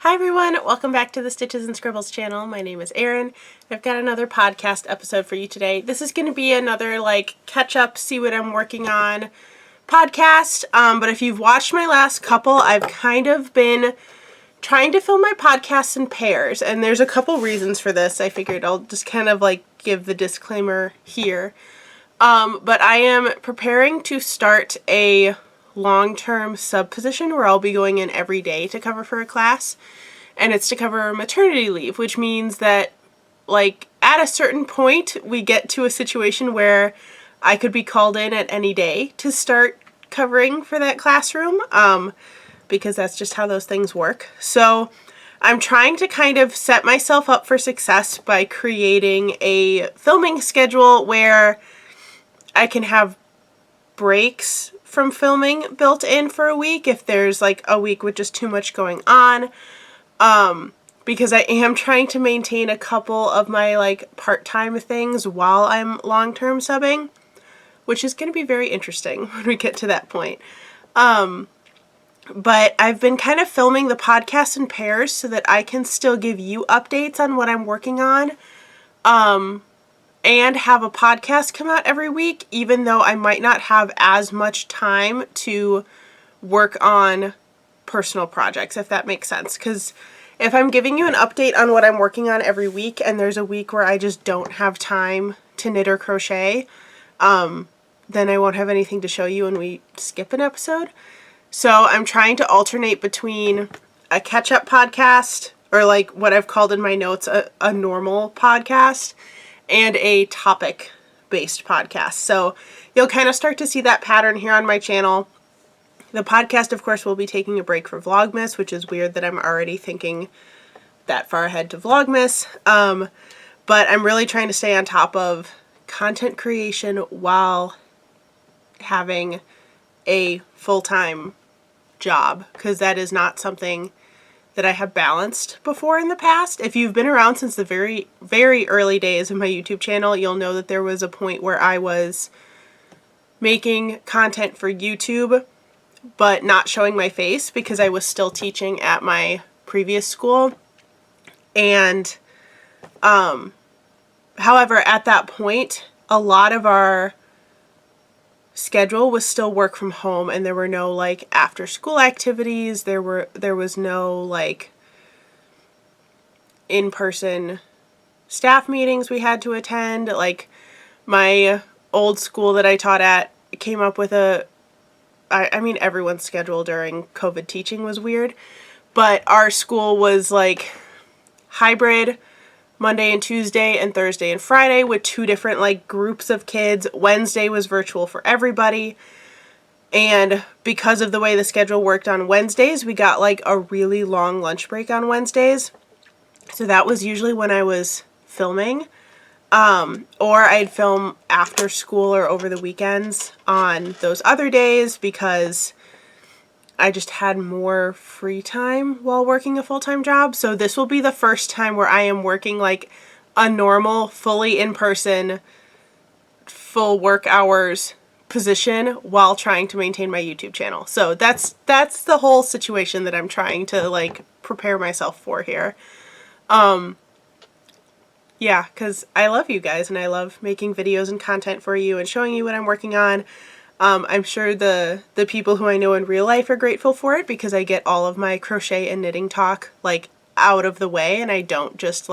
Hi everyone, welcome back to the Stitches and Scribbles channel. My name is Erin. I've got another podcast episode for you today. This is going to be another catch up, see what I'm working on podcast. But if you've watched my last couple, I've kind of been trying to film my podcasts in pairs, and there's a couple reasons for this. I figured I'll just kind of give the disclaimer here. But I am preparing to start a long-term sub position where I'll be going in every day to cover for a class, and it's to cover maternity leave, which means that at a certain point we get to a situation where I could be called in at any day to start covering for that classroom, because that's just how those things work. So I'm trying to kind of set myself up for success by creating a filming schedule where I can have breaks from filming built in for a week if there's a week with just too much going on, because I am trying to maintain a couple of my part-time things while I'm long-term subbing, which is going to be very interesting when we get to that point. But I've been kind of filming the podcast in pairs so that I can still give you updates on what I'm working on, and have a podcast come out every week, even though I might not have as much time to work on personal projects, if that makes sense. Because if I'm giving you an update on what I'm working on every week, and there's a week where I just don't have time to knit or crochet, then I won't have anything to show you and we skip an episode. So I'm trying to alternate between a catch-up podcast, or what I've called in my notes a normal podcast, and a topic-based podcast. So you'll kind of start to see that pattern here on my channel. The podcast, of course, will be taking a break for Vlogmas, which is weird that I'm already thinking that far ahead to Vlogmas. But I'm really trying to stay on top of content creation while having a full-time job, because that is not something that I have balanced before in the past. If you've been around since the very, very early days of my YouTube channel, you'll know that there was a point where I was making content for YouTube, but not showing my face because I was still teaching at my previous school. And, however, at that point, a lot of our schedule was still work from home, and there were no after school activities. There was no in-person staff meetings we had to attend. My old school that I taught at came up with I mean everyone's schedule during COVID teaching was weird, but our school was hybrid, Monday and Tuesday and Thursday and Friday, with two different groups of kids. Wednesday was virtual for everybody. And because of the way the schedule worked on Wednesdays, we got a really long lunch break on Wednesdays. So that was usually when I was filming. Or I'd film after school or over the weekends on those other days because I just had more free time while working a full-time job. So this will be the first time where I am working a normal, fully in-person, full work hours position while trying to maintain my YouTube channel. So that's the whole situation that I'm trying to prepare myself for here. Yeah, because I love you guys and I love making videos and content for you and showing you what I'm working on. I'm sure the people who I know in real life are grateful for it because I get all of my crochet and knitting talk out of the way, and I don't just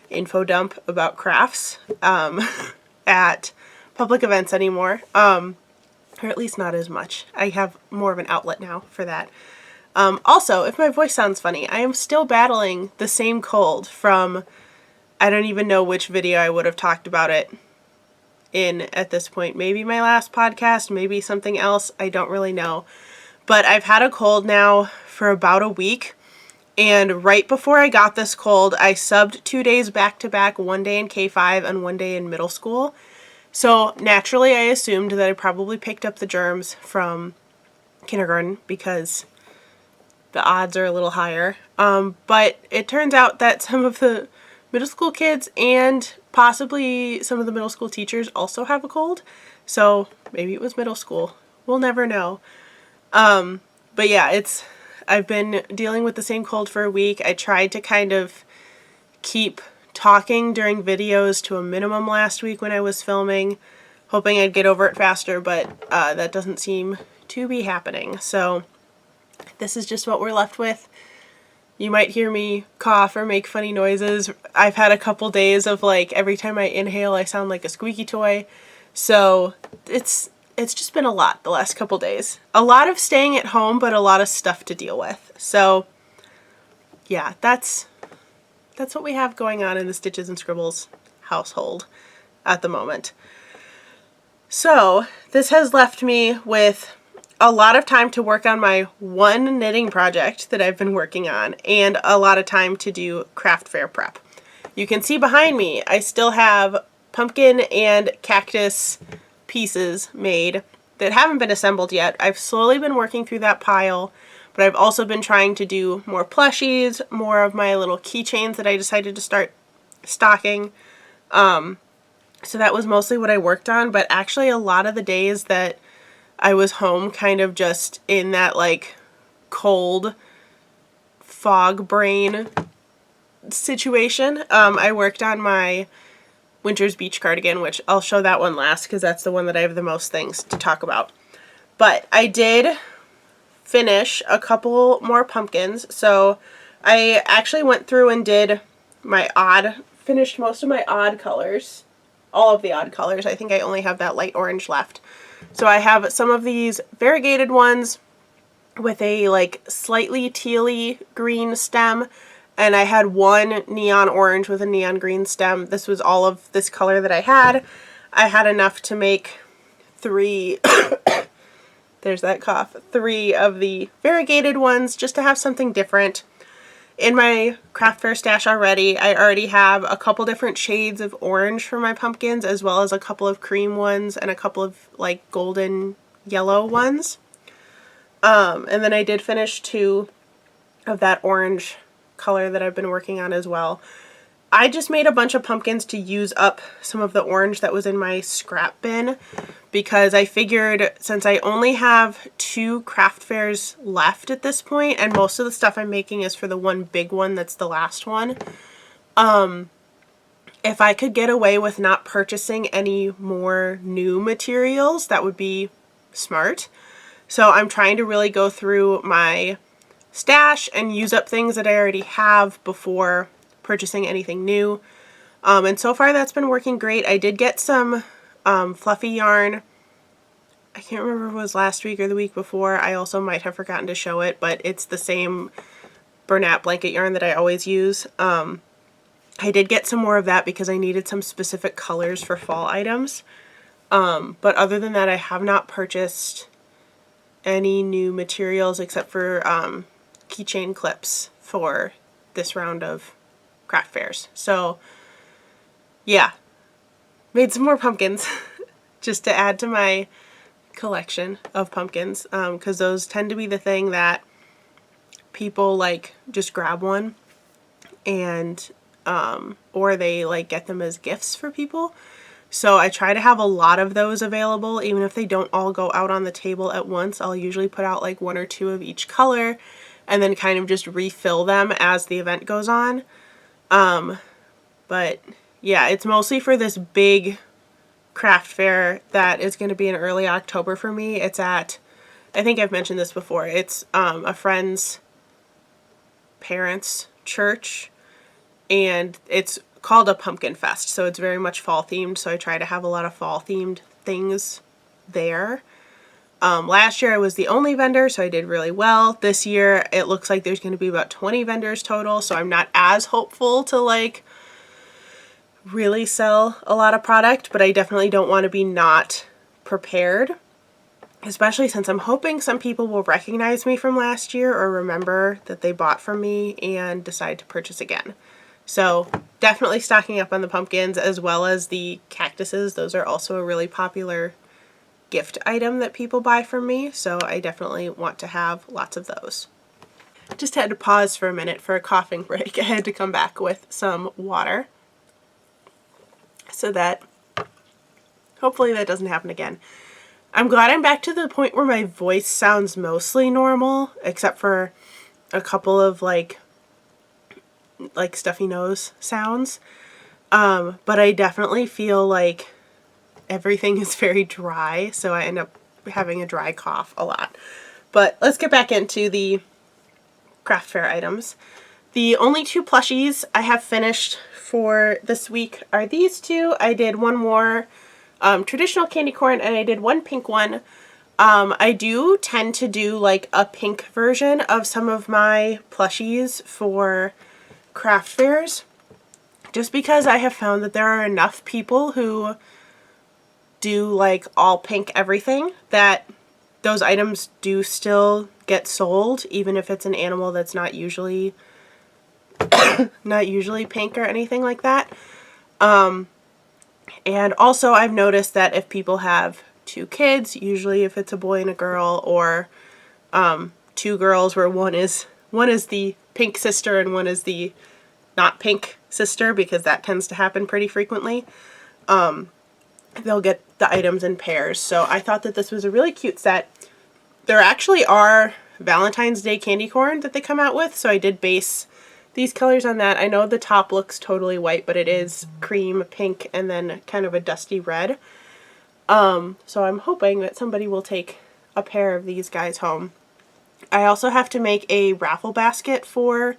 info dump about crafts at public events anymore, or at least not as much. I have more of an outlet now for that. Also, if my voice sounds funny, I am still battling the same cold from, I don't even know which video I would have talked about it in at this point. Maybe my last podcast, maybe something else. I don't really know. But I've had a cold now for about a week. And right before I got this cold, I subbed 2 days back to back, one day in K5 and one day in middle school. So naturally, I assumed that I probably picked up the germs from kindergarten because the odds are a little higher. But it turns out that some of the middle school kids and possibly some of the middle school teachers also have a cold. So maybe it was middle school. We'll never know. But yeah, I've been dealing with the same cold for a week. I tried to kind of keep talking during videos to a minimum last week when I was filming, hoping I'd get over it faster, but that doesn't seem to be happening. So this is just what we're left with. You might hear me cough or make funny noises. I've had a couple days of like every time I inhale I sound like a squeaky toy. So it's just been a lot the last couple days. A lot of staying at home, but a lot of stuff to deal with. So yeah, that's what we have going on in the Stitches and Scribbles household at the moment. So this has left me with a lot of time to work on my one knitting project that I've been working on, and a lot of time to do craft fair prep. You can see behind me I still have pumpkin and cactus pieces made that haven't been assembled yet. I've slowly been working through that pile, but I've also been trying to do more plushies, more of my little keychains that I decided to start stocking. So that was mostly what I worked on, but actually a lot of the days that I was home kind of just in that like cold fog brain situation, I worked on my Winter's Beach cardigan, which I'll show that one last because that's the one that I have the most things to talk about. But I did finish a couple more pumpkins, so I actually went through and did finished most of my odd colors, all of the odd colors. I think I only have that light orange left. So I have some of these variegated ones with a like slightly tealy green stem, and I had one neon orange with a neon green stem. This was all of this color that I had. I had enough to make 3 there's that cough, 3 of the variegated ones just to have something different. In my craft fair stash already, I already have a couple different shades of orange for my pumpkins, as well as a couple of cream ones and a couple of like golden yellow ones. And then I did finish 2 of that orange color that I've been working on as well. I just made a bunch of pumpkins to use up some of the orange that was in my scrap bin, because I figured since I only have 2 craft fairs left at this point, and most of the stuff I'm making is for the one big one that's the last one, if I could get away with not purchasing any more new materials, that would be smart. So I'm trying to really go through my stash and use up things that I already have before purchasing anything new. And so far that's been working great. I did get some fluffy yarn. I can't remember if it was last week or the week before. I also might have forgotten to show it, but it's the same Bernat blanket yarn that I always use. I did get some more of that because I needed some specific colors for fall items. But other than that, I have not purchased any new materials except for keychain clips for this round of craft fairs. So yeah, made some more pumpkins just to add to my collection of pumpkins, because those tend to be the thing that people like just grab one and or they like get them as gifts for people. So I try to have a lot of those available, even if they don't all go out on the table at once. I'll usually put out like 1 or 2 of each color and then kind of just refill them as the event goes on. But yeah, it's mostly for this big craft fair that is going to be in early October for me. It's at, I think I've mentioned this before, it's a friend's parents' church, and it's called a pumpkin fest, so it's very much fall themed, so I try to have a lot of fall themed things there. Last year I was the only vendor, so I did really well. This year it looks like there's going to be about 20 vendors total, so I'm not as hopeful to like really sell a lot of product, but I definitely don't want to be not prepared, especially since I'm hoping some people will recognize me from last year or remember that they bought from me and decide to purchase again. So definitely stocking up on the pumpkins as well as the cactuses. Those are also a really popular gift item that people buy from me, so I definitely want to have lots of those. Just had to pause for a minute for a coughing break. I had to come back with some water so that hopefully that doesn't happen again. I'm glad I'm back to the point where my voice sounds mostly normal, except for a couple of like stuffy nose sounds. But I definitely feel like everything is very dry, so I end up having a dry cough a lot. But let's get back into the craft fair items. The only 2 plushies I have finished for this week are these 2. I did one more traditional candy corn, and I did one pink one. I do tend to do like a pink version of some of my plushies for craft fairs, just because I have found that there are enough people who do like all pink everything that those items do still get sold, even if it's an animal that's not usually pink or anything like that. And also I've noticed that if people have 2 kids, usually if it's a boy and a girl, or 2 girls where one is the pink sister and one is the not pink sister, because that tends to happen pretty frequently, they'll get the items in pairs. So I thought that this was a really cute set. There actually are Valentine's Day candy corn that they come out with, so I did base these colors on that. I know the top looks totally white, but it is cream pink and then kind of a dusty red. So I'm hoping that somebody will take a pair of these guys home. I also have to make a raffle basket for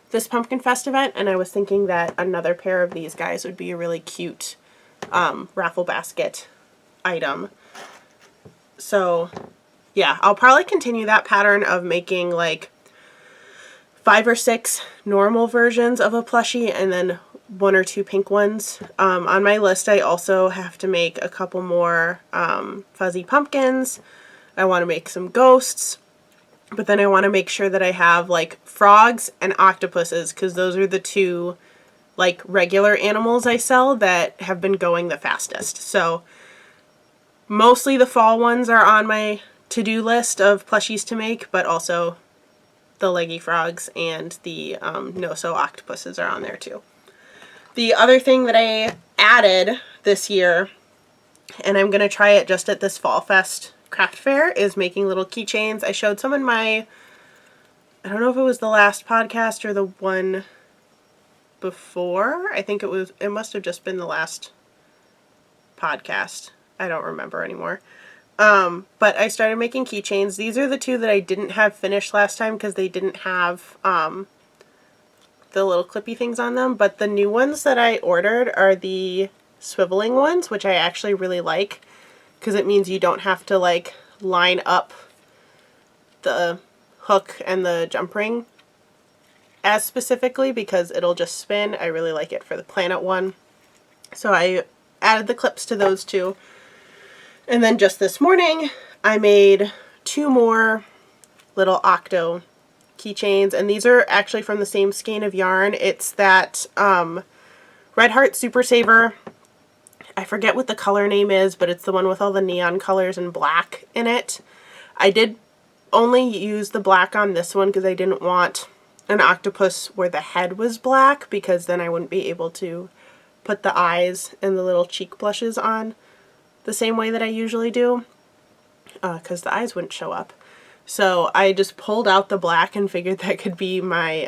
this Pumpkin Fest event, and I was thinking that another pair of these guys would be a really cute raffle basket item. So yeah, I'll probably continue that pattern of making like 5 or 6 normal versions of a plushie and then 1 or 2 pink ones. On my list, I also have to make a couple more fuzzy pumpkins. I want to make some ghosts, but then I want to make sure that I have like frogs and octopuses, because those are the 2 like regular animals I sell that have been going the fastest. So mostly the fall ones are on my to-do list of plushies to make, but also the leggy frogs and the no-so octopuses are on there too. The other thing that I added this year, and I'm going to try it just at this Fall Fest craft fair, is making little keychains. I showed some in my, I don't know if it was the last podcast or the one before. I think it must have just been the last podcast. I don't remember anymore. But I started making keychains. These are the 2 that I didn't have finished last time because they didn't have the little clippy things on them. But the new ones that I ordered are the swiveling ones, which I actually really like, because it means you don't have to like line up the hook and the jump ring as specifically, because it'll just spin. I really like it for the planet one. So I added the clips to those 2. And then just this morning, I made 2 more little octo keychains, and these are actually from the same skein of yarn. It's that Red Heart Super Saver. I forget what the color name is, but it's the one with all the neon colors and black in it. I did only use the black on this one because I didn't want an octopus where the head was black, because then I wouldn't be able to put the eyes and the little cheek blushes on the same way that I usually do, because the eyes wouldn't show up. So I just pulled out the black and figured that could be my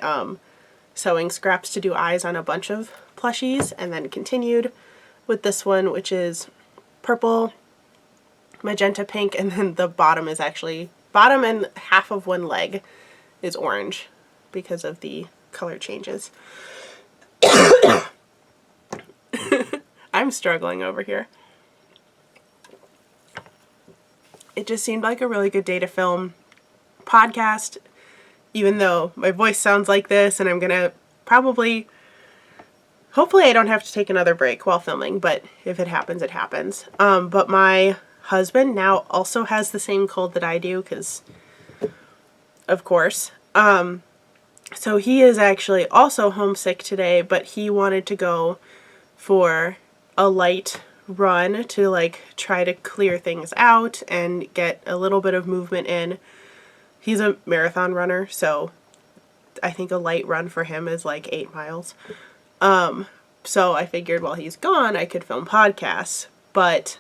sewing scraps to do eyes on a bunch of plushies, and then continued with this one, which is purple, magenta pink, and then the bottom is actually, bottom and half of one leg is orange because of the color changes. I'm struggling over here. It just seemed like a really good day to film podcast, even though my voice sounds like this, and I'm gonna probably, hopefully I don't have to take another break while filming, but if it happens, it happens. But my husband now also has the same cold that I do, because of course. So he is actually also homesick today, but he wanted to go for a light run to like try to clear things out and get a little bit of movement in. He's a marathon runner, so I think a light run for him is like 8 miles. So I figured while he's gone I could film podcasts, but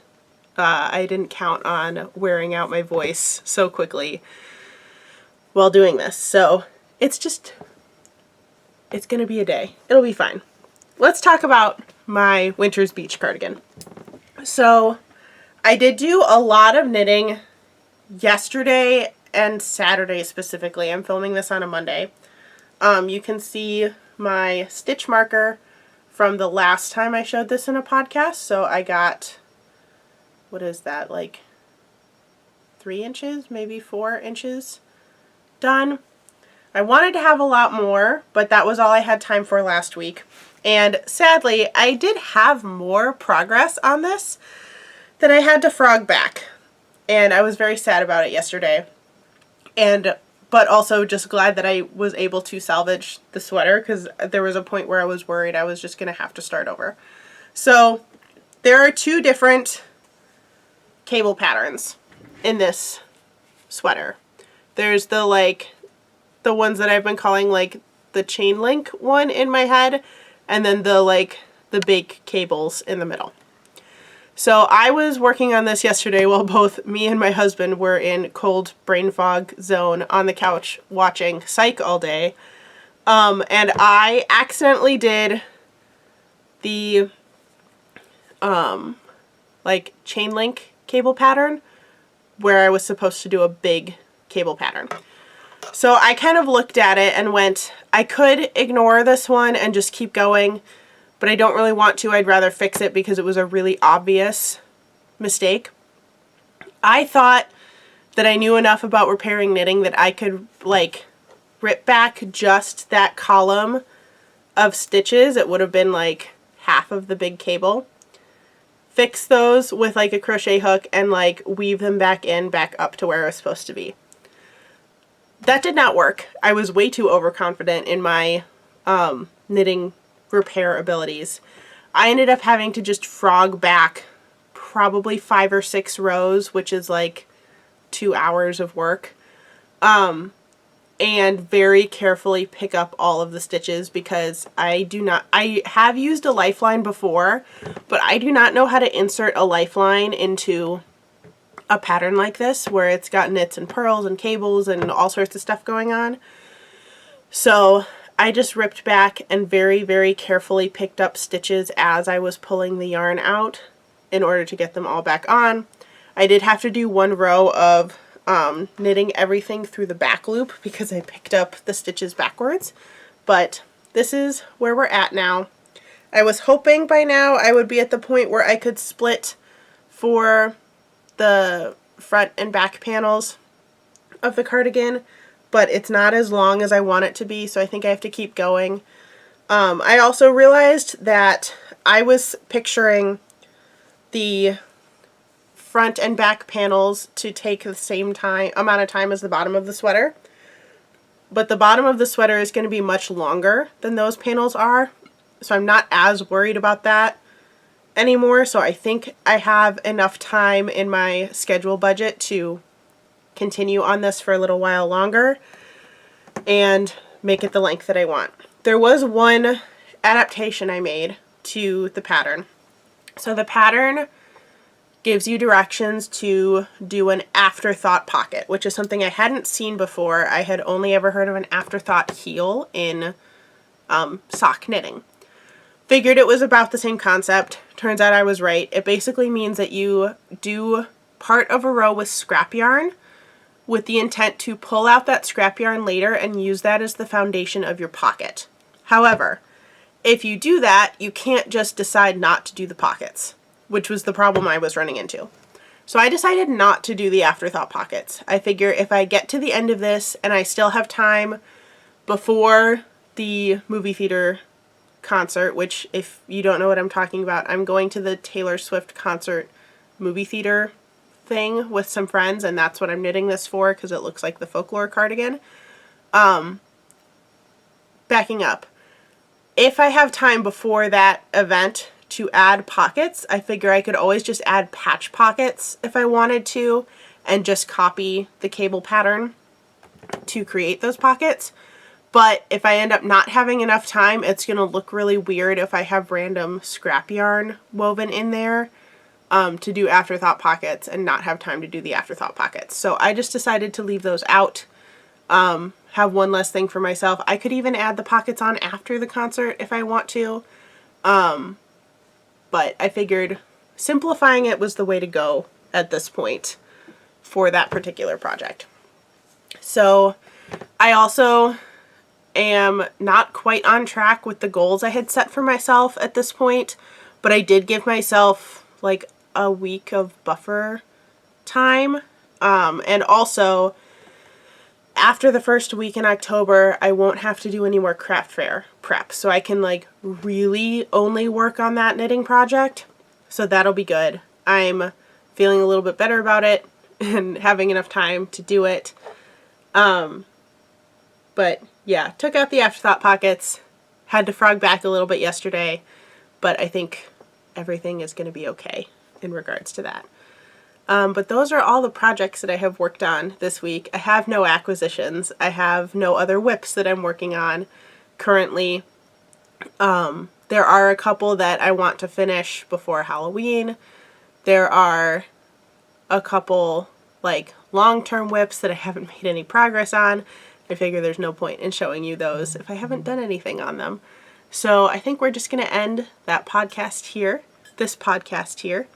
I didn't count on wearing out my voice so quickly while doing this. So it's going to be a day. It'll be fine. Let's talk about my Winter's Beach cardigan. So I did do a lot of knitting yesterday and Saturday specifically. I'm filming this on a Monday. You can see my stitch marker from the last time I showed this in a podcast. So I got, what is that, like 3 inches, maybe 4 inches done. I wanted to have a lot more, but that was all I had time for last week. And sadly, I did have more progress on this that I had to frog back. And I was very sad about it yesterday. But also just glad that I was able to salvage the sweater, because there was a point where I was worried I was just going to have to start over. So there are 2 different cable patterns in this sweater. There's the ones that I've been calling like the chain link one in my head, and then the big cables in the middle. So I was working on this yesterday while both me and my husband were in cold brain fog zone on the couch watching Psych all day. And I accidentally did the chain link cable pattern where I was supposed to do a big cable pattern. So I kind of looked at it and went, I could ignore this one and just keep going, but I don't really want to. I'd rather fix it because it was a really obvious mistake. I thought that I knew enough about repairing knitting that I could rip back just that column of stitches. It would have been like half of the big cable. Fix those with a crochet hook and weave them back up to where I was supposed to be. That did not work. I was way too overconfident in my knitting repair abilities. I ended up having to just frog back probably 5 or 6 rows, which is 2 hours of work, and very carefully pick up all of the stitches, because I have used a lifeline before, but I do not know how to insert a lifeline into a pattern like this where it's got knits and purls and cables and all sorts of stuff going on. So I just ripped back and very, very carefully picked up stitches as I was pulling the yarn out in order to get them all back on. I did have to do 1 row of knitting everything through the back loop because I picked up the stitches backwards, but this is where we're at now. I was hoping by now I would be at the point where I could split for the front and back panels of the cardigan, but it's not as long as I want it to be, so I think I have to keep going. I also realized that I was picturing the front and back panels to take the same amount of time as the bottom of the sweater, but the bottom of the sweater is going to be much longer than those panels are, so I'm not as worried about that anymore. So I think I have enough time in my schedule budget to continue on this for a little while longer and make it the length that I want. There was one adaptation I made to the pattern. So the pattern gives you directions to do an afterthought pocket, which is something I hadn't seen before. I had only ever heard of an afterthought heel in sock knitting. Figured it was about the same concept. Turns out I was right. It basically means that you do part of a row with scrap yarn with the intent to pull out that scrap yarn later and use that as the foundation of your pocket. However, if you do that, you can't just decide not to do the pockets, which was the problem I was running into. So I decided not to do the afterthought pockets. I figure if I get to the end of this and I still have time before the movie theater concert, which if you don't know what I'm talking about, I'm going to the Taylor Swift concert movie theater thing with some friends, and that's what I'm knitting this for because it looks like the folklore cardigan. Backing up. If I have time before that event to add pockets, I figure I could always just add patch pockets if I wanted to and just copy the cable pattern to create those pockets. But if I end up not having enough time, it's going to look really weird if I have random scrap yarn woven in there to do afterthought pockets and not have time to do the afterthought pockets. So I just decided to leave those out. have one less thing for myself. I could even add the pockets on after the concert if I want to. But I figured simplifying it was the way to go at this point for that particular project. So I also am not quite on track with the goals I had set for myself at this point, but I did give myself like a week of buffer time. And also, after the first week in October, I won't have to do any more craft fair prep. So I can like really only work on that knitting project. So that'll be good. I'm feeling a little bit better about it and having enough time to do it. But yeah, took out the afterthought pockets, had to frog back a little bit yesterday, but I think everything is going to be okay in regards to that. But those are all the projects that I have worked on this week. I have no acquisitions. I have no other whips that I'm working on currently. There are a couple that I want to finish before Halloween. There are a couple like long-term whips that I haven't made any progress on. I figure there's no point in showing you those if I haven't done anything on them. So I think we're just going to end that podcast here, this podcast here.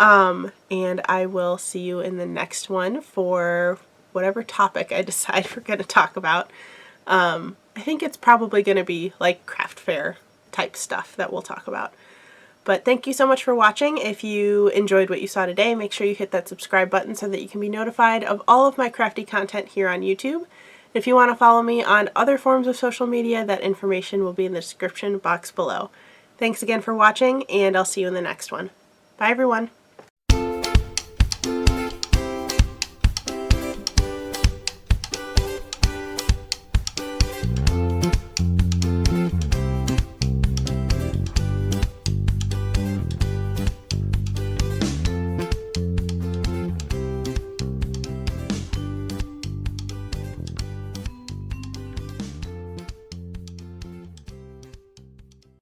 And I will see you in the next one for whatever topic I decide we're going to talk about. I think it's probably going to be like craft fair type stuff that we'll talk about. But thank you so much for watching. If you enjoyed what you saw today, make sure you hit that subscribe button so that you can be notified of all of my crafty content here on YouTube. If you want to follow me on other forms of social media, that information will be in the description box below. Thanks again for watching, and I'll see you in the next one. Bye, everyone.